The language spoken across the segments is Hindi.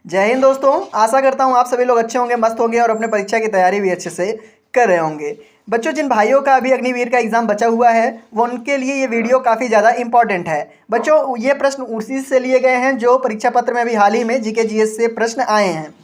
जय हिंद दोस्तों। आशा करता हूँ आप सभी लोग अच्छे होंगे, मस्त होंगे और अपने परीक्षा की तैयारी भी अच्छे से कर रहे होंगे। बच्चों, जिन भाइयों का अभी अग्निवीर का एग्ज़ाम बचा हुआ है वो उनके लिए ये वीडियो काफ़ी ज़्यादा इंपॉर्टेंट है। बच्चों, ये प्रश्न उसी से लिए गए हैं जो परीक्षा पत्र में अभी हाल ही में जीके जीएस से प्रश्न आए हैं।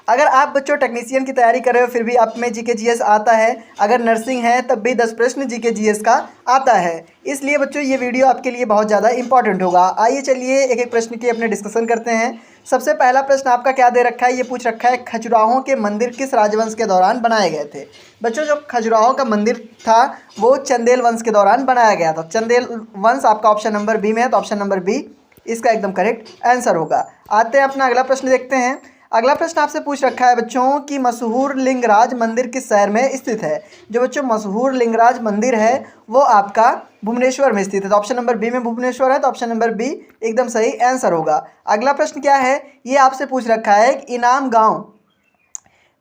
अगर आप बच्चों टेक्नीशियन की तैयारी कर रहे हो फिर भी आप में जीके जीएस आता है, अगर नर्सिंग है तब भी 10 प्रश्न जीके जीएस का आता है। इसलिए बच्चों ये वीडियो आपके लिए बहुत ज़्यादा इंपॉर्टेंट होगा। आइए चलिए एक एक प्रश्न की अपने डिस्कशन करते हैं। सबसे पहला प्रश्न आपका क्या दे रखा है, ये पूछ रखा है खजुराहों के मंदिर किस राजवंश के दौरान बनाए गए थे। बच्चों, जो खजुराहों का मंदिर था वो चंदेल वंश के दौरान बनाया गया था। चंदेल वंश आपका ऑप्शन नंबर बी में है, तो ऑप्शन नंबर बी इसका एकदम करेक्ट आंसर होगा। आते हैं अपना अगला प्रश्न देखते हैं। अगला प्रश्न आपसे पूछ रखा है बच्चों कि मशहूर लिंगराज मंदिर किस शहर में स्थित है। जो बच्चों मशहूर लिंगराज मंदिर है वो आपका भुवनेश्वर में स्थित है, तो ऑप्शन नंबर बी में भुवनेश्वर है, तो ऑप्शन नंबर बी एकदम सही आंसर होगा। अगला प्रश्न क्या है, ये आपसे पूछ रखा है कि इनाम गांव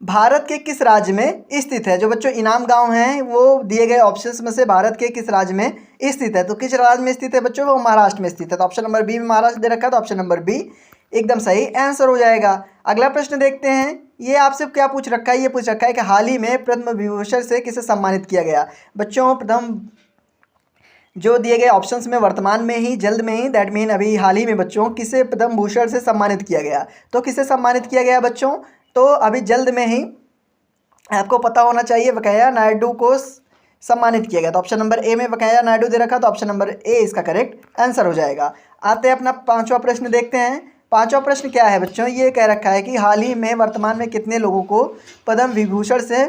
भारत के किस राज्य में स्थित है। जो बच्चों इनाम गांव हैं वो दिए गए ऑप्शंस में से भारत के किस राज्य में स्थित है, तो किस राज्य में स्थित है बच्चों, वो महाराष्ट्र में स्थित है, तो ऑप्शन नंबर बी में महाराष्ट्र दे रखा है, तो ऑप्शन नंबर बी एकदम सही आंसर हो जाएगा। अगला प्रश्न देखते हैं। ये आपसे क्या पूछ रखा है, ये पूछ रखा है कि हाल ही में पद्म विभूषण से किसे सम्मानित किया गया। बच्चों प्रथम जो दिए गए ऑप्शंस में वर्तमान में ही, जल्द में ही, दैट मीन अभी हाल ही में बच्चों किसे पद्म भूषण से सम्मानित किया गया। तो किसे सम्मानित किया गया बच्चों, तो अभी जल्द में ही आपको पता होना चाहिए, वेंकैया नायडू को सम्मानित किया गया, तो ऑप्शन नंबर ए में वेंकैया नायडू दे रखा, तो ऑप्शन नंबर ए इसका करेक्ट आंसर हो जाएगा। आते हैं अपना पांचवा प्रश्न देखते हैं। पांचवा प्रश्न क्या है बच्चों, ये कह रखा है कि हाल ही में वर्तमान में कितने लोगों को पद्म विभूषण से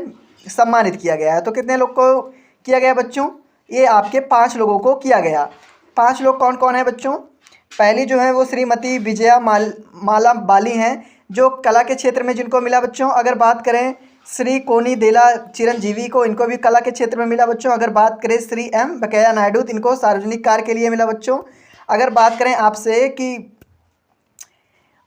सम्मानित किया गया है। तो कितने लोग को किया गया बच्चों, ये आपके 5 लोगों को किया गया। 5 लोग कौन कौन है बच्चों, पहली जो है वो श्रीमती विजया माला बाली हैं जो कला के क्षेत्र में जिनको मिला बच्चों। अगर बात करें श्री कोनी देला चिरंजीवी को, इनको भी कला के क्षेत्र में मिला बच्चों। अगर बात करें श्री एम वेंकैया नायडू, इनको सार्वजनिक कार्य के लिए मिला बच्चों। अगर बात करें आपसे कि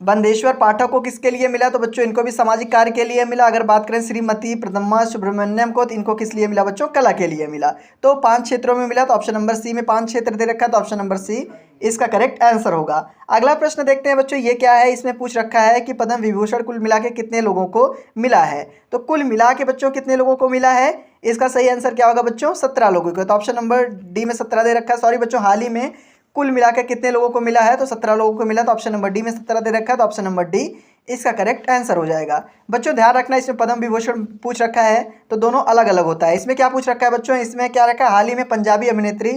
बंदेश्वर पाठक को किसके लिए मिला, तो बच्चों इनको भी सामाजिक कार्य के लिए मिला। अगर बात करें श्रीमती प्रदम्मा सुब्रमण्यम को, तो इनको किस लिए मिला बच्चों, कला के लिए मिला। तो 5 क्षेत्रों में मिला, तो ऑप्शन नंबर सी में 5 क्षेत्र दे रखा है, तो ऑप्शन नंबर सी इसका करेक्ट आंसर होगा। अगला प्रश्न देखते हैं बच्चों, ये क्या है, इसमें पूछ रखा है कि पद्म विभूषण कुल मिला के कितने लोगों को मिला है। तो कुल मिला के बच्चों कितने लोगों को मिला है, इसका सही आंसर क्या होगा बच्चों, 17 लोगों को, तो ऑप्शन नंबर डी में 17 दे रखा है। सॉरी बच्चों, हाल ही में कुल मिलाकर कितने लोगों को मिला है, तो 17 लोगों को मिला, तो ऑप्शन नंबर डी में 17 दे रखा है, तो ऑप्शन नंबर डी इसका करेक्ट आंसर हो जाएगा। बच्चों ध्यान रखना, इसमें पद्म विभूषण पूछ रखा है तो दोनों अलग अलग होता है। इसमें क्या पूछ रखा है बच्चों, इसमें क्या रखा है, हाल ही में पंजाबी अभिनेत्री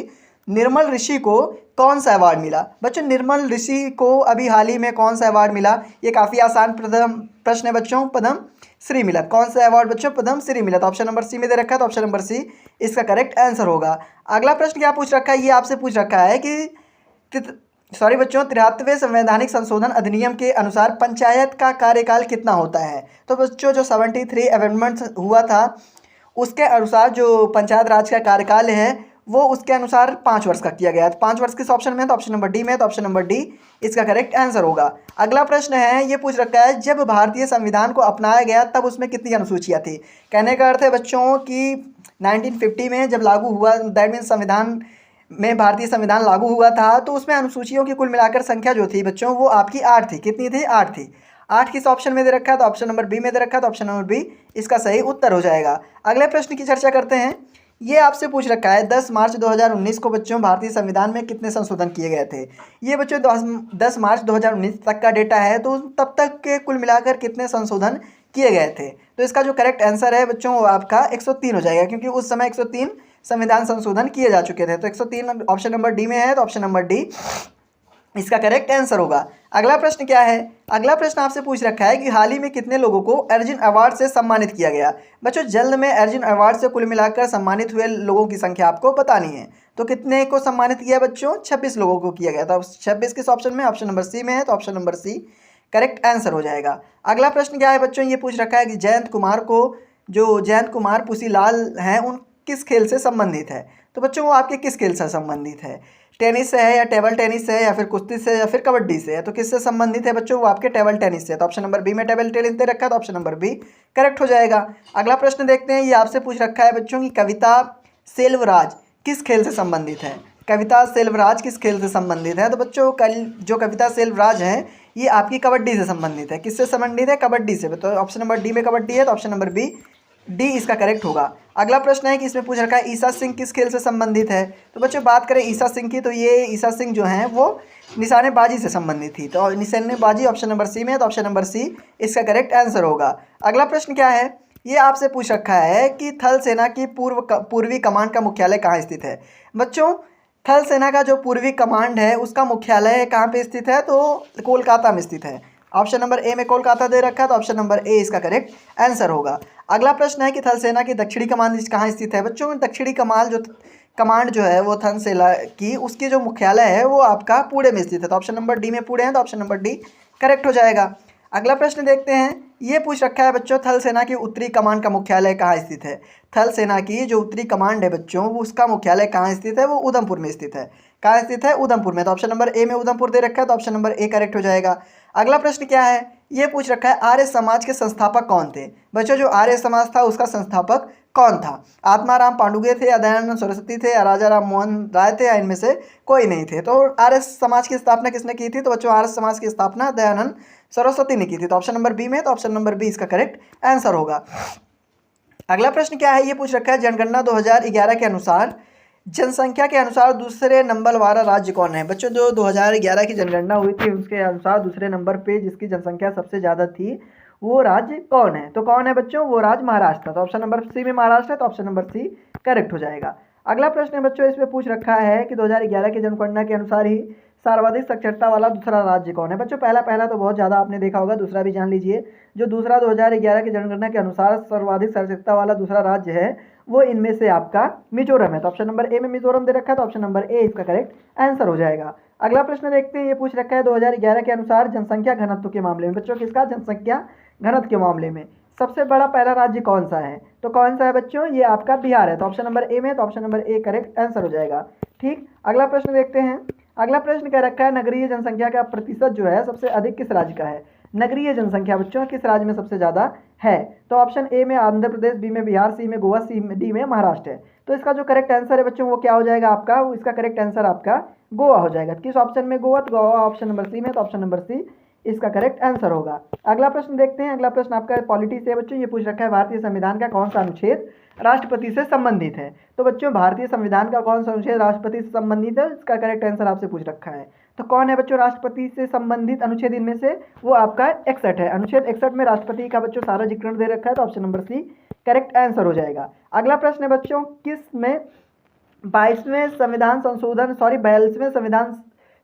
निर्मल ऋषि को कौन सा अवार्ड मिला। बच्चों निर्मल ऋषि को अभी हाल ही में कौन सा अवार्ड मिला, ये काफ़ी आसान प्रश्न है बच्चों, पद्म श्री मिला। कौन सा अवार्ड बच्चों, पद्म श्री मिला, तो ऑप्शन नंबर सी में दे रखा है, तो ऑप्शन नंबर सी इसका करेक्ट आंसर होगा। अगला प्रश्न क्या पूछ रखा है, ये आपसे पूछ रखा है कि सॉरी बच्चों 73वें संवैधानिक संशोधन अधिनियम के अनुसार पंचायत का कार्यकाल कितना होता है। तो बच्चों जो 73 अमेंडमेंट हुआ था उसके अनुसार जो पंचायत राज का कार्यकाल है वो उसके अनुसार 5 वर्ष का किया गया है। 5 वर्ष किस ऑप्शन में है, तो ऑप्शन नंबर डी में, तो ऑप्शन नंबर डी इसका करेक्ट आंसर होगा। अगला प्रश्न है, ये पूछ रखा है जब भारतीय संविधान को अपनाया गया तब उसमें कितनी अनुसूचियाँ थी। कहने का अर्थ है बच्चों कि 1950 में जब लागू हुआ, दैट मीन्स संविधान में भारतीय संविधान लागू हुआ था, तो उसमें अनुसूचियों की कुल मिलाकर संख्या जो थी बच्चों वो आपकी 8 थी। कितनी थी, 8 थी। 8 किस ऑप्शन में दे रखा है, तो ऑप्शन नंबर बी में दे रखा है, तो ऑप्शन नंबर बी इसका सही उत्तर हो जाएगा। अगले प्रश्न की चर्चा करते हैं। ये आपसे पूछ रखा है 10 मार्च 2019 को बच्चों भारतीय संविधान में कितने संशोधन किए गए थे। ये बच्चों 10 मार्च 2019 तक का डेटा है, तो तब तक के कुल मिलाकर कितने संशोधन किए गए थे। तो इसका जो करेक्ट आंसर है बच्चों वो आपका 103 हो जाएगा, क्योंकि उस समय 103 संविधान संशोधन किए जा चुके थे। तो 103 ऑप्शन नंबर डी में है, तो ऑप्शन नंबर डी इसका करेक्ट आंसर होगा। अगला प्रश्न क्या है, अगला प्रश्न आपसे पूछ रखा है कि हाल ही में कितने लोगों को अर्जुन अवार्ड से सम्मानित किया गया। बच्चों जल्द में अर्जुन अवार्ड से कुल मिलाकर सम्मानित हुए लोगों की संख्या आपको बतानी है। तो कितने को सम्मानित किया बच्चों, 26 लोगों को किया गया। तो 26 किस ऑप्शन में, ऑप्शन नंबर सी में है, तो option number C correct answer हो जाएगा। अगला प्रश्न क्या है बच्चों, ये पूछ रखा है कि जयंत कुमार को, जो जयंत कुमार पुसीलाल हैं, उन किस खेल से संबंधित है। तो बच्चों वो आपके किस खेल से संबंधित है, टेनिस से है या टेबल टेनिस से है या फिर कुश्ती से या फिर कबड्डी से है। तो किससे संबंधित है बच्चों, वो आपके टेबल टेनिस से है। तो ऑप्शन नंबर बी में टेबल टेनिस दे रखा है, तो ऑप्शन नंबर बी करेक्ट हो जाएगा। अगला प्रश्न देखते हैं। ये आपसे पूछ रखा है बच्चों की कविता सेल्वराज किस खेल से संबंधित है। कविता सेल्वराज किस खेल से संबंधित है। तो बच्चों कल जो कविता सेल्वराज हैं ये आपकी कबड्डी से संबंधित है। किससे संबंधित है? कबड्डी से। तो ऑप्शन नंबर डी में कबड्डी है, तो ऑप्शन नंबर बी डी इसका करेक्ट होगा। अगला प्रश्न है कि इसमें पूछ रखा है ईसा सिंह किस खेल से संबंधित है। तो बच्चों बात करें ईसा सिंह की, तो ये ईसा सिंह जो हैं वो निशानेबाजी से संबंधित थी। तो निशानेबाजी ऑप्शन नंबर सी में है, तो ऑप्शन नंबर सी इसका करेक्ट आंसर होगा। अगला प्रश्न क्या है, ये आपसे पूछ रखा है कि थल सेना की पूर्वी कमांड का मुख्यालय कहाँ स्थित है। बच्चों थल सेना का जो पूर्वी कमांड है उसका मुख्यालय कहाँ पे स्थित है? तो कोलकाता में स्थित है। ऑप्शन नंबर ए में कोलकाता दे रखा है, तो ऑप्शन नंबर ए इसका करेक्ट आंसर होगा। अगला प्रश्न है कि थल सेना की दक्षिणी कमान कहाँ स्थित है। बच्चों दक्षिणी कमांड जो है वो थल सेना की उसकी जो मुख्यालय है वो आपका पुणे में स्थित है। तो ऑप्शन नंबर डी में पुणे है, तो ऑप्शन नंबर डी करेक्ट हो जाएगा। अगला प्रश्न देखते हैं, ये पूछ रखा है बच्चों थल सेना की उत्तरी कमांड का मुख्यालय कहाँ स्थित है। थल सेना की जो उत्तरी कमांड है बच्चों वो उसका मुख्यालय कहाँ स्थित है? वो उधमपुर में स्थित है। कहाँ स्थित है? उधमपुर में। तो ऑप्शन नंबर ए में उधमपुर दे रखा है, तो ऑप्शन नंबर ए करेक्ट हो जाएगा। अगला प्रश्न क्या है, ये पूछ रखा है आर्य समाज के संस्थापक कौन थे। बच्चों जो आर्य समाज था उसका संस्थापक कौन था? आत्माराम पांडुगे थे, या दयानंद सरस्वती थे, या राजा राम मोहन राय थे, या इनमें से कोई नहीं थे। तो आर्य समाज की स्थापना किसने की थी? तो बच्चों आर्य समाज की स्थापना दयानंद सरस्वती ने की थी। तो ऑप्शन नंबर बी में, तो ऑप्शन नंबर बी इसका करेक्ट आंसर होगा। अगला प्रश्न क्या है, ये पूछ रखा है जनगणना 2011 के अनुसार जनसंख्या के अनुसार दूसरे नंबर वाला राज्य कौन है। बच्चों जो 2011 की जनगणना हुई थी उसके अनुसार दूसरे नंबर पे जिसकी जनसंख्या सबसे ज़्यादा थी वो राज्य कौन है? तो कौन है बच्चों? वो राज्य महाराष्ट्र था। तो ऑप्शन नंबर सी में महाराष्ट्र है, तो ऑप्शन नंबर सी करेक्ट हो जाएगा। अगला प्रश्न है बच्चों, इसमें पूछ रखा है कि 2011 की जनगणना के अनुसार ही सर्वाधिक साक्षरता वाला दूसरा राज्य कौन है। बच्चों पहला तो बहुत ज़्यादा आपने देखा होगा, दूसरा भी जान लीजिए। जो दूसरा 2011 की जनगणना के अनुसार सर्वाधिक साक्षरता वाला दूसरा राज्य है वो इनमें से आपका मिजोरम है। तो ऑप्शन नंबर ए में मिजोरम दे रखा है, तो ऑप्शन नंबर ए इसका करेक्ट आंसर हो जाएगा। अगला प्रश्न देखते हैं, ये पूछ रखा है 2011 के अनुसार जनसंख्या घनत्व के मामले में। बच्चों किसका? जनसंख्या घनत्व के मामले में सबसे बड़ा पहला राज्य कौन सा है? तो कौन सा है बच्चों? ये आपका बिहार है। तो ऑप्शन नंबर ए में, तो option number A correct answer हो जाएगा। ठीक, अगला प्रश्न देखते हैं। अगला प्रश्न कह रखा है नगरीय जनसंख्या का प्रतिशत जो है सबसे अधिक किस राज्य का है। नगरीय जनसंख्या बच्चों किस राज्य में सबसे ज़्यादा है? तो ऑप्शन ए में आंध्र प्रदेश, बी में बिहार, सी में गोवा, सी में डी में महाराष्ट्र है। तो इसका जो करेक्ट आंसर है बच्चों वो क्या हो जाएगा आपका? इसका करेक्ट आंसर आपका गोवा हो जाएगा। किस ऑप्शन में? गोवा। तो गोवा ऑप्शन नंबर सी में, तो ऑप्शन नंबर सी इसका करेक्ट आंसर होगा। अगला प्रश्न देखते हैं। अगला प्रश्न आपका पॉलिटी से बच्चों, ये पूछ रखा है भारतीय संविधान का कौन सा अनुच्छेद राष्ट्रपति से संबंधित है। तो बच्चों भारतीय संविधान का कौन सा अनुच्छेद राष्ट्रपति से संबंधित है? इसका करेक्ट आंसर आपसे पूछ रखा है। तो कौन है बच्चों राष्ट्रपति से संबंधित अनुच्छेद इनमें से? वो आपका 61 है। अनुच्छेद 61 में राष्ट्रपति का बच्चों सारा जिक्र दे रखा है, तो option number C correct answer हो जाएगा। अगला प्रश्न है बच्चों, किस में 42वें संविधान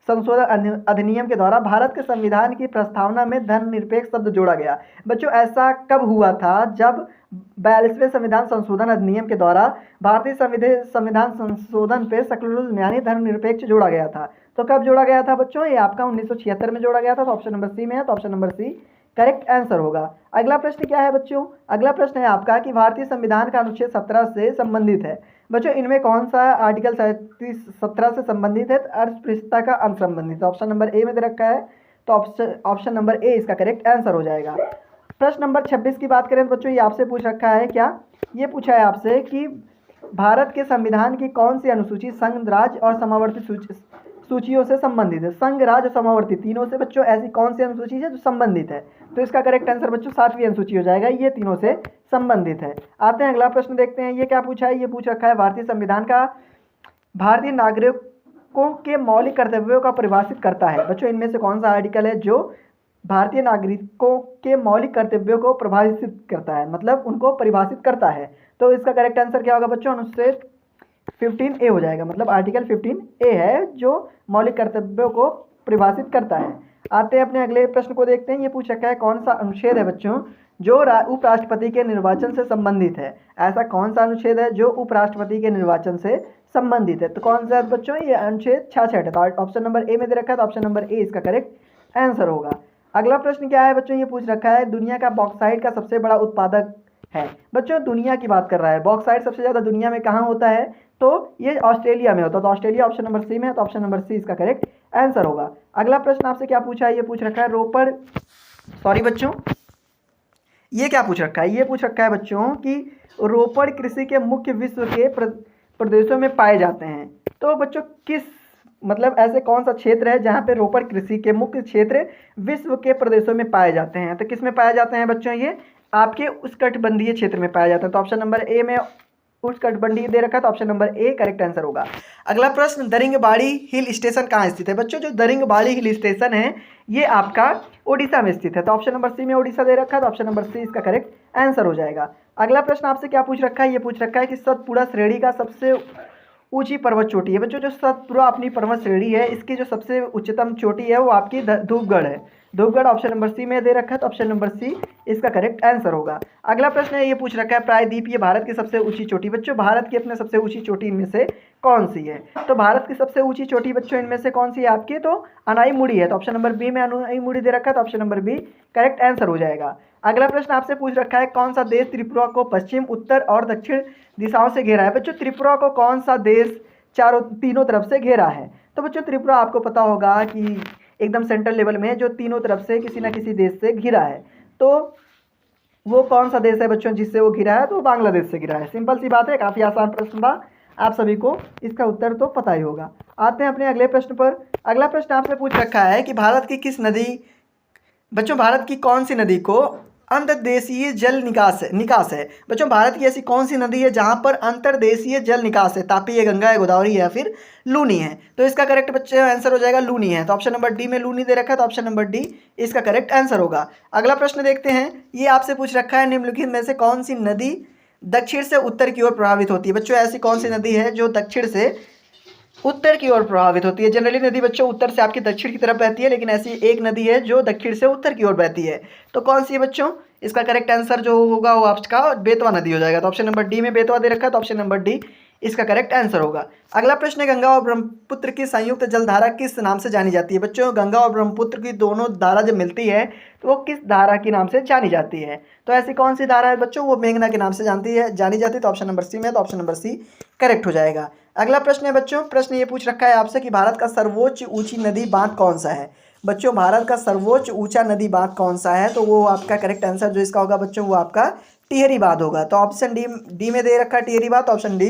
संशोधन अधिनियम के द्वारा भारत के संविधान की प्रस्तावना में धर्मनिरपेक्ष शब्द जोड़ा गया। बच्चों ऐसा कब हुआ था? जब 42वें संविधान संशोधन अधिनियम के द्वारा भारतीय संविधान संशोधन पे सेक्युलरिज्म यानी धर्मनिरपेक्ष जोड़ा गया था। तो कब जोड़ा गया था बच्चों? ये आपका 1976 में जोड़ा गया था। तो ऑप्शन नंबर सी में है, तो option number C correct answer होगा। अगला प्रश्न क्या है बच्चों? अगला प्रश्न है आपका कि भारतीय संविधान का अनुच्छेद 17 से संबंधित है। बच्चों इनमें कौन सा आर्टिकल 17 से संबंधित है? अस्पृश्यता का असंबंधित। ऑप्शन नंबर ए में दे रखा है, तो ऑप्शन नंबर ए इसका करेक्ट आंसर हो जाएगा। प्रश्न नंबर 26 की बात करें तो बच्चों ये आपसे पूछ रखा है क्या? ये पूछा है आपसे कि भारत के संविधान की कौन सी अनुसूची संघ, राज्य और समावर्ती सूचियों से संबंधित है। संघ, राज्य, समावर्ती तीनों से बच्चों ऐसी कौन सी अनुसूची है जो संबंधित है? तो इसका करेक्ट आंसर बच्चों 7वीं अनुसूची हो जाएगा। ये तीनों से संबंधित है। आते हैं अगला प्रश्न देखते हैं। ये क्या पूछा है? ये पूछ रखा है भारतीय संविधान का भारतीय नागरिकों के मौलिक कर्तव्यों का परिभाषित करता है। बच्चों इनमें से कौन सा आर्टिकल है जो भारतीय नागरिकों के मौलिक कर्तव्यों को प्रभावित करता है, मतलब उनको परिभाषित करता है? तो इसका करेक्ट आंसर क्या होगा बच्चों? अनुच्छेद 15A हो जाएगा। मतलब आर्टिकल 15A है जो मौलिक कर्तव्यों को परिभाषित करता है। आते हैं अपने अगले प्रश्न को देखते हैं। ये पूछ रखा है कौन सा अनुच्छेद है बच्चों जो उपराष्ट्रपति के निर्वाचन से संबंधित है। ऐसा कौन सा अनुच्छेद है जो उपराष्ट्रपति के निर्वाचन से संबंधित है? तो कौन सा है बच्चों? ये अनुच्छेद 66 है। तो ऑप्शन नंबर ए में दे रखा है, तो ऑप्शन नंबर ए इसका करेक्ट आंसर होगा। अगला प्रश्न क्या है बच्चों? ये पूछ रखा है दुनिया का बॉक्साइट का सबसे बड़ा उत्पादक है। बच्चों दुनिया की बात कर रहा है, बॉक्साइट सबसे ज़्यादा दुनिया में कहाँ होता है? तो ये ऑस्ट्रेलिया में होता है। तो ऑस्ट्रेलिया ऑप्शन नंबर सी में है, तो ऑप्शन नंबर सी इसका करेक्ट आंसर होगा। अगला प्रश्न आपसे क्या पूछा है? ये पूछ रखा है बच्चों ये क्या पूछ रखा है? ये पूछ रखा है बच्चों कि रोपड़ कृषि के मुख्य विश्व के प्रदेशों में पाए जाते हैं। तो बच्चों किस मतलब ऐसे कौन सा क्षेत्र है जहाँ पे रोपड़ कृषि के मुख्य क्षेत्र विश्व के प्रदेशों में पाए जाते हैं? तो किस में पाए जाते हैं बच्चों? ये आपके उष्णकटिबंधीय क्षेत्र में पाए जाते हैं। तो ऑप्शन नंबर ए में उष्णकटिबंधीय दे रखा है, तो option number A correct answer होगा। अगला प्रश्न, दरिंगबाड़ी हिल स्टेशन कहाँ स्थित है? बच्चों जो दरिंगबाड़ी हिल स्टेशन है ये आपका ओडिशा में स्थित है। तो ऑप्शन नंबर सी में ओडिशा दे रखा है, तो ऑप्शन नंबर सी इसका करेक्ट आंसर हो जाएगा। अगला प्रश्न आपसे क्या पूछ रखा है? ये पूछ रखा है कि सतपुड़ा श्रेणी का सबसे ऊंची पर्वत चोटी है। बच्चों जो सतपुड़ा अपनी पर्वत श्रेणी है इसकी जो सबसे उच्चतम चोटी है वो आपकी धूपगढ़ है। धूपगढ़ ऑप्शन नंबर सी में दे रखा है, तो ऑप्शन नंबर सी इसका करेक्ट आंसर होगा। अगला प्रश्न है, ये पूछ रखा है प्रायद्वीप ये भारत की सबसे ऊंची चोटी। बच्चों भारत की अपने सबसे ऊंची चोटी इनमें से कौन सी है? तो भारत की सबसे ऊंची चोटी बच्चों इनमें से कौन सी है आपकी? तो अनाईमुड़ी है। तो ऑप्शन नंबर बी में अनाईमुड़ी दे रखा है, तो option number B correct answer हो जाएगा। अगला प्रश्न आपसे पूछ रखा है कौन सा देश त्रिपुरा को पश्चिम, उत्तर और दक्षिण दिशाओं से घेरा है? बच्चों त्रिपुरा को कौन सा देश तीनों तरफ से घेरा है? तो बच्चों त्रिपुरा आपको पता होगा कि एकदम सेंट्रल लेवल में जो तीनों तरफ से किसी ना किसी देश से घिरा है। तो वो कौन सा देश है बच्चों जिससे वो घिरा है? तो बांग्लादेश से घिरा है। सिंपल सी बात है, काफ़ी आसान प्रश्न था, आप सभी को इसका उत्तर तो पता ही होगा। आते हैं अपने अगले प्रश्न पर। अगला प्रश्न आपसे पूछ रखा है कि भारत की किस नदी, बच्चों भारत की कौन सी नदी को अंतर्देशीय जल निकास है? बच्चों भारत की ऐसी कौन सी नदी है जहां पर अंतर्देशीय जल निकास है? तापी है, गंगा है, गोदावरी है या फिर लूनी है? तो इसका करेक्ट बच्चे आंसर हो जाएगा लूनी है। तो ऑप्शन नंबर डी में लूनी दे रखा है, तो ऑप्शन नंबर डी इसका करेक्ट आंसर होगा। अगला प्रश्न देखते हैं, ये आपसे पूछ रखा है निम्नलिखित में से कौन सी नदी दक्षिण से उत्तर की ओर प्रभावित होती है? बच्चों ऐसी कौन सी नदी है जो दक्षिण से उत्तर की ओर प्रभावित होती है? जनरली नदी बच्चों उत्तर से आपकी दक्षिण की तरफ बहती है, लेकिन ऐसी एक नदी है जो दक्षिण से उत्तर की ओर बहती है। तो कौन सी है बच्चों? इसका करेक्ट आंसर जो होगा वो आपका बेतवा नदी हो जाएगा। तो ऑप्शन नंबर डी में बेतवा दे रखा है, तो ऑप्शन नंबर डी इसका करेक्ट आंसर होगा। अगला प्रश्न है, गंगा और ब्रह्मपुत्र की संयुक्त जलधारा किस नाम से जानी जाती है? बच्चों गंगा और ब्रह्मपुत्र की दोनों धारा जब मिलती है तो वो किस धारा के नाम से जानी जाती है? तो ऐसी कौन सी धारा है बच्चों? वो मेघना के नाम से जानी जाती है। तो ऑप्शन नंबर सी में, तो ऑप्शन नंबर सी करेक्ट हो जाएगा। अगला प्रश्न है बच्चों, प्रश्न ये पूछ रखा है आपसे कि भारत का सर्वोच्च ऊंची नदी बांध कौन सा है? बच्चों भारत का सर्वोच्च ऊंचा नदी बांध कौन सा है? तो वो आपका करेक्ट आंसर जो इसका होगा बच्चों वो आपका टिहरी बांध होगा। तो ऑप्शन डी में दे रखा है टिहरी बांध, ऑप्शन डी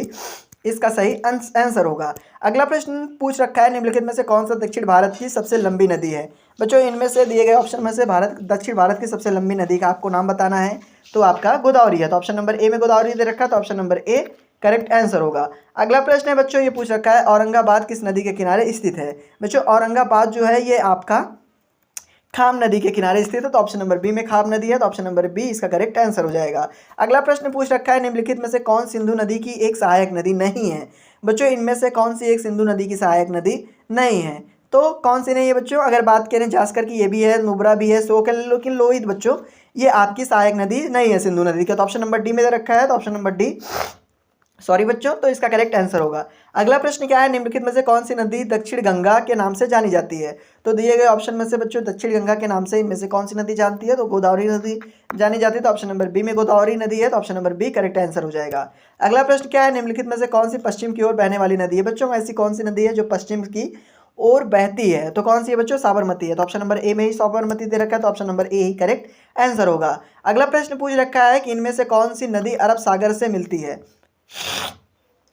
इसका सही आंसर होगा। अगला प्रश्न पूछ रखा है निम्नलिखित में से कौन सा दक्षिण भारत की सबसे लंबी नदी है? बच्चों इनमें से दिए गए ऑप्शन में से दक्षिण भारत की सबसे लंबी नदी का आपको नाम बताना है, तो आपका गोदावरी है। तो ऑप्शन नंबर ए में गोदावरी दे रखा है, तो option number A correct answer होगा। अगला प्रश्न है बच्चों, ये पूछ रखा है औरंगाबाद किस नदी के किनारे स्थित है? बच्चों औरंगाबाद जो है ये आपका खाम नदी के किनारे स्थित है। तो ऑप्शन नंबर बी में खाम नदी है, तो ऑप्शन नंबर बी इसका करेक्ट आंसर हो जाएगा। अगला प्रश्न पूछ रखा है निम्नलिखित में से कौन सिंधु नदी की एक सहायक नदी नहीं है? बच्चों इनमें से कौन सी एक सिंधु नदी की सहायक नदी नहीं है? तो कौन सी नहीं है बच्चों? अगर बात करें जास्कर की, ये भी है, नुब्रा भी है, शोक है, लेकिन लोहित बच्चों ये आपकी सहायक नदी नहीं है सिंधु नदी का। तो ऑप्शन नंबर डी में दे रखा है, तो ऑप्शन नंबर डी सॉरी बच्चों, तो इसका करेक्ट आंसर होगा। अगला प्रश्न क्या है, निम्नलिखित में से कौन सी नदी दक्षिण गंगा के नाम से जानी जाती है? तो दिए गए ऑप्शन में से बच्चों दक्षिण गंगा के नाम से इनमें से कौन सी नदी जानती है? तो गोदावरी नदी जानी जाती है। तो ऑप्शन नंबर बी में गोदावरी नदी है, तो option number B correct answer हो जाएगा। अगला प्रश्न क्या है, निम्नलिखित में से कौन सी पश्चिम की ओर बहने वाली नदी है? बच्चों ऐसी कौन सी नदी है जो पश्चिम की और बहती है? तो कौन सी है बच्चों? साबरमती है। तो ऑप्शन नंबर ए में ही साबरमती दे रखा है, तो option number A he correct answer होगा। अगला प्रश्न पूछ रखा है कि इनमें से कौन सी नदी अरब सागर से मिलती है?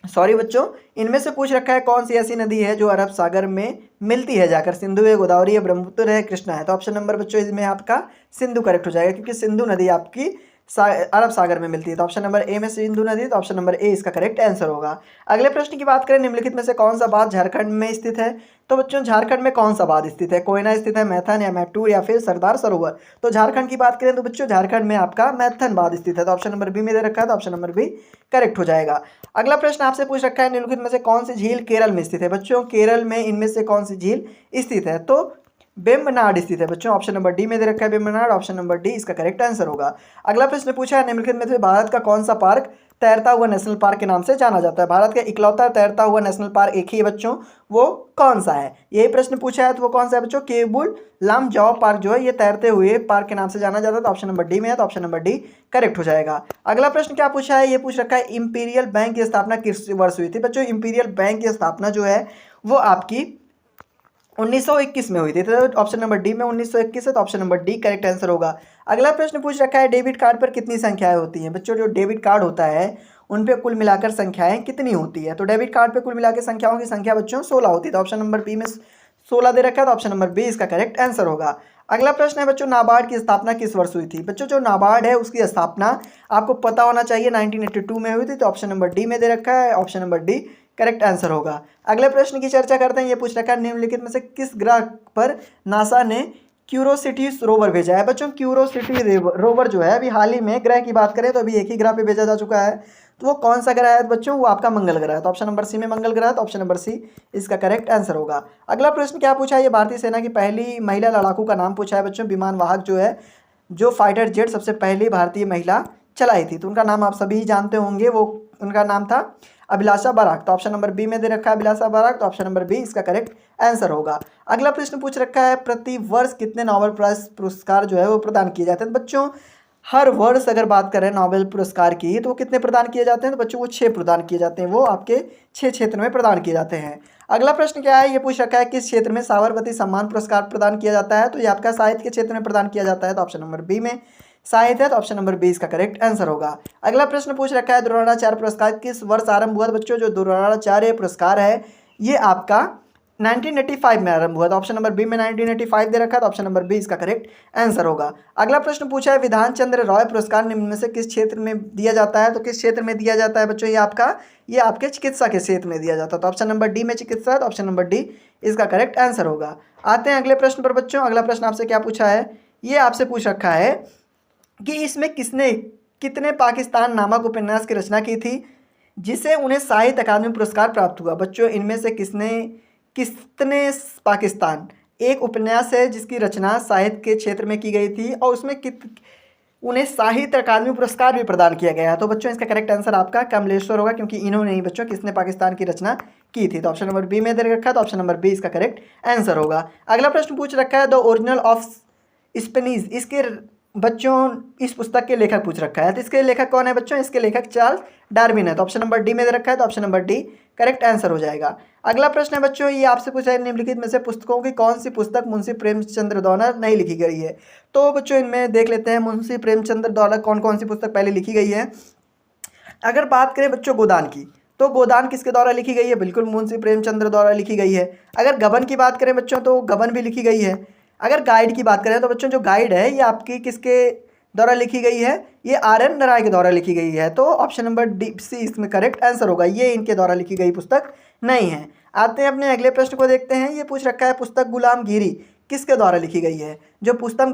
सॉरी बच्चों, इनमें से पूछ रखा है कौन सी ऐसी नदी है जो अरब सागर में मिलती है जाकर? सिंधु है, गोदावरी है, ब्रह्मपुत्र है, कृष्णा है। तो ऑप्शन नंबर बच्चों इसमें आपका सिंधु करेक्ट हो जाएगा, क्योंकि सिंधु नदी आपकी अरब सागर में मिलती है। तो ऑप्शन नंबर ए में सिंधु नदी, तो ऑप्शन नंबर ए इसका करेक्ट आंसर होगा। अगले प्रश्न की बात करें, निम्नलिखित में से कौन सा बांध झारखंड में स्थित है? तो बच्चों झारखंड में कौन सा बांध स्थित है? कोयना स्थित है, मैथन या मैटूर या फिर सरदार सरोवर? तो झारखंड की बात करें तो बच्चों झारखंड में आपका मैथन बांध स्थित है। तो ऑप्शन नंबर बी में दे रखा है, तो ऑप्शन नंबर बी करेक्ट हो जाएगा। अगला प्रश्न आपसे पूछ रखा है निम्नलिखित में से कौन सी झील केरल में स्थित है? बच्चों केरल में इनमें से कौन सी झील स्थित है? तो वेम्बनाड स्थित है बच्चों, ऑप्शन नंबर डी में दे रखा है वेम्बनाड, ऑप्शन नंबर डी इसका करेक्ट आंसर होगा। अगला प्रश्न पूछा है निम्नलिखित में से भारत का कौन सा पार्क तैरता हुआ नेशनल पार्क के नाम से जाना जाता है? भारत का इकलौता तैरता हुआ नेशनल पार्क एक ही है बच्चों, वो कौन सा है? यही प्रश्न पूछा है, तो वो कौन सा है बच्चों? केबुल लामजाओ पार्क जो है ये तैरते हुए पार्क के नाम से जाना जाता है। तो ऑप्शन नंबर डी में है, तो ऑप्शन नंबर डी करेक्ट हो जाएगा। अगला प्रश्न क्या पूछा है, ये पूछ रखा है इंपीरियल बैंक की स्थापना किस वर्ष हुई थी? बच्चों इंपीरियल बैंक की स्थापना जो है वो आपकी 1921 में हुई थी। तो ऑप्शन नंबर डी में 1921 है, तो option number D correct answer होगा। अगला प्रश्न पूछ रखा है डेबिट कार्ड पर कितनी संख्याएं होती हैं? बच्चों जो डेबिट कार्ड होता है उन पे कुल मिलाकर संख्याएं कितनी होती है। तो डेबिट कार्ड पे कुल मिलाकर संख्याओं की संख्या बच्चों 16 होती है। तो ऑप्शन नंबर बी में 16 दे रखा है, तो ऑप्शन नंबर बी इसका करेक्ट आंसर होगा। अगला प्रश्न है बच्चों, नाबार्ड की स्थापना किस वर्ष हुई थी। बच्चों जो नाबार्ड है उसकी स्थापना आपको पता होना चाहिए 1982 में हुई थी। तो ऑप्शन नंबर डी में दे रखा है, option number D correct answer होगा। अगले प्रश्न की चर्चा करते हैं। ये पूछ रखा है, निम्नलिखित में से किस ग्रह पर नासा ने क्यूरोसिटी रोवर भेजा है। बच्चों क्यूरोसिटी रोवर जो है अभी हाल ही में, ग्रह की बात करें तो अभी एक ही ग्रह पे भेजा जा चुका है। तो वो कौन सा ग्रह है बच्चों, वो आपका मंगल ग्रह है। तो ऑप्शन नंबर सी में मंगल ग्रह है, तो ऑप्शन नंबर सी इसका करेक्ट आंसर होगा। अगला प्रश्न क्या पूछा है, ये भारतीय सेना की पहली महिला लड़ाकू का नाम पूछा है बच्चों। विमान वाहक जो है, जो फाइटर जेट सबसे पहली भारतीय महिला चलाई थी, तो उनका नाम आप सभी जानते होंगे, वो उनका नाम था अभिलाषा बराक। तो ऑप्शन नंबर बी में दे रखा है अभिलाषा बराक, तो ऑप्शन नंबर बी इसका करेक्ट आंसर होगा। अगला प्रश्न पूछ रखा है, प्रति वर्ष कितने नोबेल प्राइज पुरस्कार जो है वो प्रदान किए जाते हैं। तो बच्चों हर वर्ष अगर बात करें नोबेल पुरस्कार की, तो वो कितने प्रदान किए जाते हैं। तो बच्चों वो 6 प्रदान किए जाते हैं, वो आपके 6 क्षेत्र में प्रदान किए जाते हैं। अगला प्रश्न क्या है, ये पूछ रखा है, किस क्षेत्र में साबरमती सम्मान पुरस्कार प्रदान किया जाता है। तो ये आपका साहित्य के क्षेत्र में प्रदान किया जाता है। तो ऑप्शन नंबर बी में साहित्य है, तो ऑप्शन नंबर बी इसका करेक्ट आंसर होगा। अगला प्रश्न पूछ रखा है, द्रोणाचार्य पुरस्कार किस वर्ष आरंभ हुआ। बच्चों जो द्रोणाचार्य पुरस्कार है ये आपका 1985 में आरंभ हुआ। तो ऑप्शन नंबर बी में 1985 दे रखा है, तो ऑप्शन नंबर बी इसका करेक्ट आंसर होगा। अगला प्रश्न पूछा है, विधान चंद्र रॉय पुरस्कार निम्न में से किस क्षेत्र में दिया जाता है। तो किस क्षेत्र में दिया जाता है बच्चों, ये आपके चिकित्सा के क्षेत्र में दिया जाता है। तो ऑप्शन नंबर डी में चिकित्सा है, तो ऑप्शन नंबर डी इसका करेक्ट आंसर होगा। आते हैं अगले प्रश्न पर बच्चों। अगला प्रश्न आपसे क्या पूछा है, ये आपसे पूछ रखा है कि इसमें कितने पाकिस्तान नामक उपन्यास की रचना की थी जिसे उन्हें साहित्य अकादमी पुरस्कार प्राप्त हुआ। बच्चों इनमें से कितने पाकिस्तान एक उपन्यास है जिसकी रचना साहित्य के क्षेत्र में की गई थी और उसमें उन्हें साहित्य अकादमी पुरस्कार भी प्रदान किया गया है। तो बच्चों इसका करेक्ट आंसर आपका कमलेश्वर होगा, क्योंकि इन्होंने ही बच्चों किसने पाकिस्तान की रचना की थी। तो ऑप्शन नंबर बी में दे रखा है, तो ऑप्शन नंबर बी इसका करेक्ट आंसर होगा। अगला प्रश्न पूछ रखा है, द ओरिजिनल ऑफ स्पेनिश, इसके बच्चों इस पुस्तक के लेखक पूछ रखा है। तो इसके लेखक कौन है बच्चों, इसके लेखक चार्ल्स डार्विन है। तो ऑप्शन नंबर डी में दे रखा है, तो option number D correct answer हो जाएगा। अगला प्रश्न है बच्चों, ये आपसे पूछा है, निम्नलिखित में से पुस्तकों की कौन सी पुस्तक मुंशी प्रेमचंद्र द्वारा नहीं लिखी गई है। तो बच्चों इनमें देख लेते हैं मुंशी प्रेमचंद्र द्वारा कौन कौन सी पुस्तक पहले लिखी गई है। अगर बात करें बच्चों गोदान की, तो गोदान किसके द्वारा लिखी गई है, बिल्कुल मुंशी प्रेमचंद्र द्वारा लिखी गई है। अगर गबन की बात करें बच्चों, तो गबन भी लिखी गई है। अगर गाइड की बात करें तो बच्चों जो गाइड है ये आपकी किसके द्वारा लिखी गई है, ये आर.एन. नारायण के द्वारा लिखी गई है। तो ऑप्शन नंबर डी सी इसमें करेक्ट आंसर होगा, ये इनके द्वारा लिखी गई पुस्तक नहीं है। आते हैं अपने अगले प्रश्न को देखते हैं। ये पूछ रखा है, पुस्तक गुलामगिरी किसके द्वारा लिखी गई है। जो पुस्तक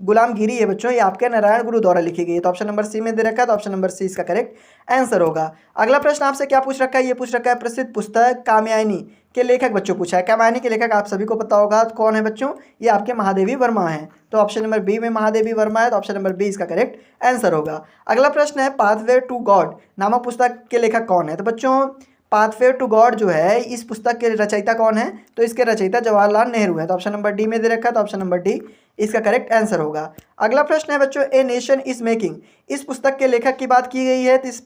गुलामगिरी है बच्चों, ये आपके नारायण गुरु द्वारा लिखी गई है। तो ऑप्शन नंबर सी में दे रखा है, तो ऑप्शन नंबर सी इसका करेक्ट आंसर होगा। अगला प्रश्न आपसे क्या पूछ रखा है, ये पूछ रखा है, प्रसिद्ध पुस्तक कामयानी के लेखक बच्चों पूछा है। कामयानी के लेखक आप सभी को पता होगा तो कौन है बच्चों, ये आपके महादेवी वर्मा हैं। तो ऑप्शन नंबर बी में महादेवी वर्मा है, तो ऑप्शन नंबर बी इसका करेक्ट आंसर होगा। अगला प्रश्न है, पाथवे टू गॉड नामक पुस्तक के लेखक कौन है। तो बच्चों पाथवे टू गॉड जो है इस पुस्तक के रचयिता कौन है, तो इसके रचयिता जवाहरलाल नेहरू है। तो ऑप्शन नंबर डी में दे रखा है, तो ऑप्शन नंबर डी इसका करेक्ट आंसर होगा। अगला प्रश्न है बच्चों, ए नेशन इज मेकिंग, इस पुस्तक के लेखक की बात की गई है। तो इस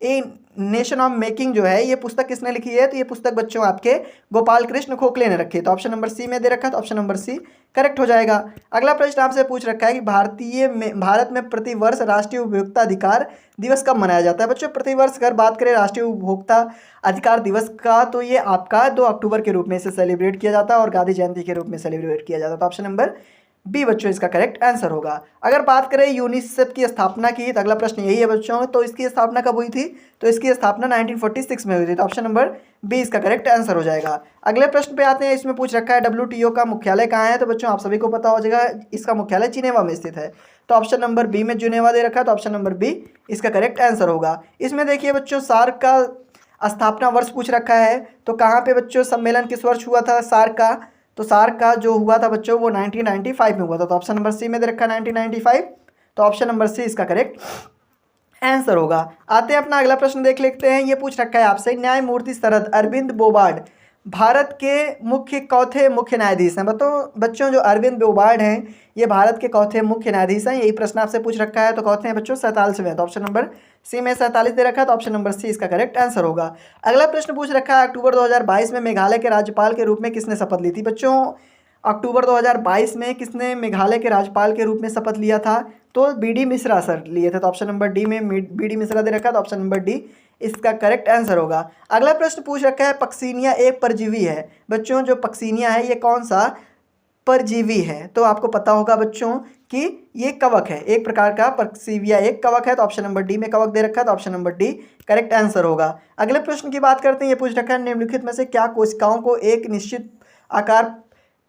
ए नेशन ऑफ मेकिंग जो है ये पुस्तक किसने लिखी है, तो ये पुस्तक बच्चों आपके गोपाल कृष्ण खोखले ने रखी है। तो ऑप्शन नंबर सी में दे रखा है, तो ऑप्शन नंबर सी करेक्ट हो जाएगा। अगला प्रश्न आपसे पूछ रखा है कि भारत में प्रतिवर्ष राष्ट्रीय उपभोक्ता अधिकार दिवस कब मनाया जाता है। बच्चों प्रतिवर्ष अगर बात करें राष्ट्रीय उपभोक्ता अधिकार दिवस का, तो ये आपका 2 अक्टूबर के रूप में इसे सेलिब्रेट किया जाता है और गांधी जयंती के रूप में सेलिब्रेट किया जाता है। तो ऑप्शन नंबर बी बच्चों इसका करेक्ट आंसर होगा। अगर बात करें यूनिसेफ की स्थापना की, तो अगला प्रश्न यही है बच्चों, तो इसकी स्थापना कब हुई थी, तो इसकी स्थापना 1946 में हुई थी। तो ऑप्शन नंबर बी इसका करेक्ट आंसर हो जाएगा। अगले प्रश्न पे आते हैं। इसमें पूछ रखा है, WTO का मुख्यालय कहाँ है। तो बच्चों आप सभी को पता हो जाएगा, इसका मुख्यालय जिनेवा में स्थित है। तो ऑप्शन नंबर बी में जिनेवा दे रखा है, तो ऑप्शन नंबर बी इसका करेक्ट आंसर होगा। इसमें देखिए बच्चों सार्क का स्थापना वर्ष पूछ रखा है, तो कहाँ पे बच्चों सम्मेलन किस वर्ष हुआ था सार्क का, तो सार्क का जो हुआ था बच्चों वो 1995 में हुआ था। तो ऑप्शन नंबर सी में दे रखा है 1995, तो ऑप्शन नंबर सी इसका करेक्ट आंसर होगा। आते हैं अपना अगला प्रश्न देख लेते हैं। ये पूछ रखा है आपसे, न्यायमूर्ति शरद अरविंद बोबार्ड भारत के चौथे मुख्य न्यायाधीश हैं। बच्चों जो अरविंद बोबार्ड हैं ये भारत के चौथे मुख्य न्यायाधीश हैं। यही प्रश्न आपसे पूछ रखा है, तो कहते हैं बच्चों 47वें। तो ऑप्शन नंबर सी में 47 दे रखा है, तो ऑप्शन नंबर सी इसका करेक्ट आंसर होगा। अगला प्रश्न पूछ रखा है, अक्टूबर 2022 में मेघालय के राज्यपाल के रूप में किसने शपथ ली थी। बच्चों अक्टूबर 2022 में किसने मेघालय के राज्यपाल के रूप में शपथ लिया था? तो बी.डी. मिश्रा सर लिए थे। तो ऑप्शन नंबर डी में बी.डी. मिश्रा दे रखा है, तो ऑप्शन नंबर डी इसका करेक्ट आंसर होगा। अगला प्रश्न पूछ रखा है, पक्सीनिया एक परजीवी है। बच्चों जो पक्सीनिया है ये कौन सा परजीवी है? तो आपको पता होगा बच्चों कि ये कवक है, एक प्रकार का पक्सीविया एक कवक है। तो ऑप्शन नंबर डी में कवक दे रखा है, तो option number D correct answer होगा। अगले प्रश्न की बात करते हैं, ये पूछ रखा है, निम्नलिखित में से क्या कोशिकाओं को एक निश्चित आकार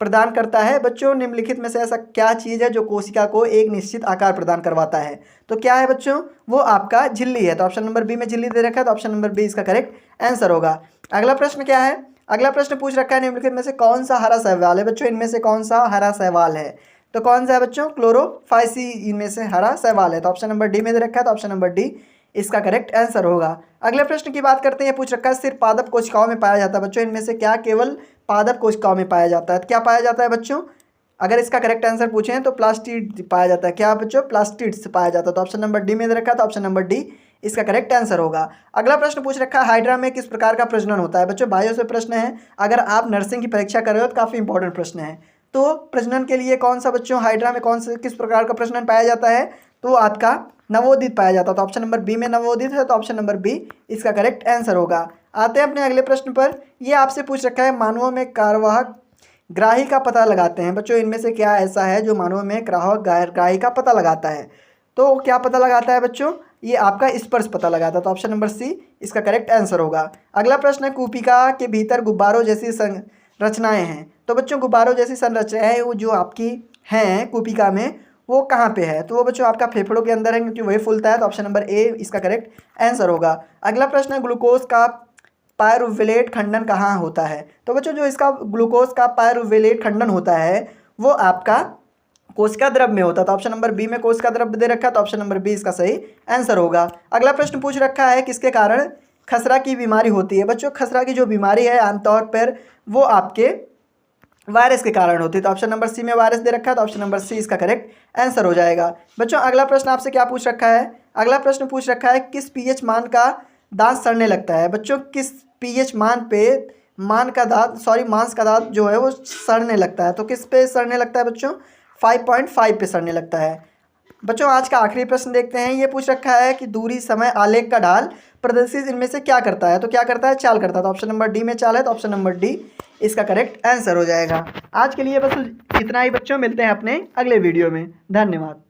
प्रदान करता है? बच्चों निम्नलिखित में से ऐसा क्या चीज़ है जो कोशिका को एक निश्चित आकार प्रदान करवाता है? तो क्या है बच्चों? वो आपका झिल्ली है। तो ऑप्शन नंबर बी में झिल्ली दे रखा है, तो ऑप्शन नंबर बी इसका करेक्ट आंसर होगा। अगला प्रश्न क्या है? अगला प्रश्न पूछ रखा है, निम्नलिखित में से कौन सा हरा शैवाल है? बच्चों इनमें से कौन सा हरा शैवाल है? तो कौन सा है बच्चों? क्लोरोफाइसी इनमें से हरा शैवाल है। तो ऑप्शन नंबर डी में दे रखा है, तो ऑप्शन नंबर डी इसका करेक्ट आंसर होगा। अगले प्रश्न की बात करते हैं, पूछ रखा है, सिर्फ पादप कोशिकाओं में पाया जाता है। बच्चों इनमें से क्या केवल पादप कोशिकाओं में पाया जाता है? क्या पाया जाता है बच्चों? अगर इसका करेक्ट आंसर पूछें तो प्लास्टिड पाया जाता है। क्या बच्चों? प्लास्टिड्स पाया जाता है। तो ऑप्शन नंबर डी में दे रखा है, तो ऑप्शन नंबर डी इसका करेक्ट आंसर होगा। अगला प्रश्न पूछ रखा है, हाइड्रा में किस प्रकार का प्रजनन होता है? बच्चों बायो से प्रश्न है, अगर आप नर्सिंग की परीक्षा कर रहे हो तो काफ़ी इंपॉर्टेंट प्रश्न है। तो प्रजनन के लिए कौन सा बच्चों हाइड्रा में कौन से किस प्रकार का प्रजनन पाया जाता है? तो आपका नवोदित पाया जाता है। तो ऑप्शन नंबर बी में नवोदित है, तो ऑप्शन नंबर बी इसका करेक्ट आंसर होगा। आते हैं अपने अगले प्रश्न पर। ये आपसे पूछ रखा है, मानवों में कार्यवाहक ग्राही का पता लगाते हैं। बच्चों इनमें से क्या ऐसा है जो मानवों में ग्राही का पता लगाता है? तो क्या पता लगाता है बच्चों? ये आपका स्पर्श पता लगाता है। तो ऑप्शन नंबर सी इसका करेक्ट आंसर होगा। अगला प्रश्न है, कूपिका के भीतर गुब्बारों जैसी संरचनाएं हैं। तो बच्चों गुब्बारों जैसी संरचनाएं वो जो आपकी हैं कूपिका में, वो कहाँ पे है? तो वो बच्चों आपका फेफड़ों के अंदर है, क्योंकि वही फूलता है। तो ऑप्शन नंबर ए इसका करेक्ट आंसर होगा। अगला प्रश्न है, ग्लूकोज का पायरुवेलेट खंडन कहाँ होता है? तो बच्चों जो इसका ग्लूकोज का पायरुवेलेट खंडन होता है वो आपका कोशिका द्रव में होता है। तो ऑप्शन नंबर बी में कोशिका द्रव दे रखा है, तो ऑप्शन नंबर बी इसका सही आंसर होगा। अगला प्रश्न पूछ रखा है, किसके कारण खसरा की बीमारी होती है? बच्चों खसरा की जो बीमारी है आमतौर पर वो आपके वायरस के कारण होती है। तो ऑप्शन नंबर सी में वायरस दे रखा है, तो ऑप्शन नंबर सी इसका करेक्ट आंसर हो जाएगा। बच्चों अगला प्रश्न आपसे क्या पूछ रखा है? अगला प्रश्न पूछ रखा है, किस पीएच मान का दांत सड़ने लगता है? बच्चों किस पीएच मान पे मांस का दांत जो है वो सड़ने लगता है? तो किस पे सड़ने लगता है बच्चों? 5.5 पे सड़ने लगता है। बच्चों आज का आखिरी प्रश्न देखते हैं। ये पूछ रखा है कि दूरी समय आलेख का ढाल प्रदर्शित इनमें से क्या करता है? तो क्या करता है? चाल करता है। तो ऑप्शन नंबर डी में चाल है, तो ऑप्शन नंबर डी इसका करेक्ट आंसर हो जाएगा। आज के लिए बस इतना ही बच्चों, मिलते हैं अपने अगले वीडियो में। धन्यवाद।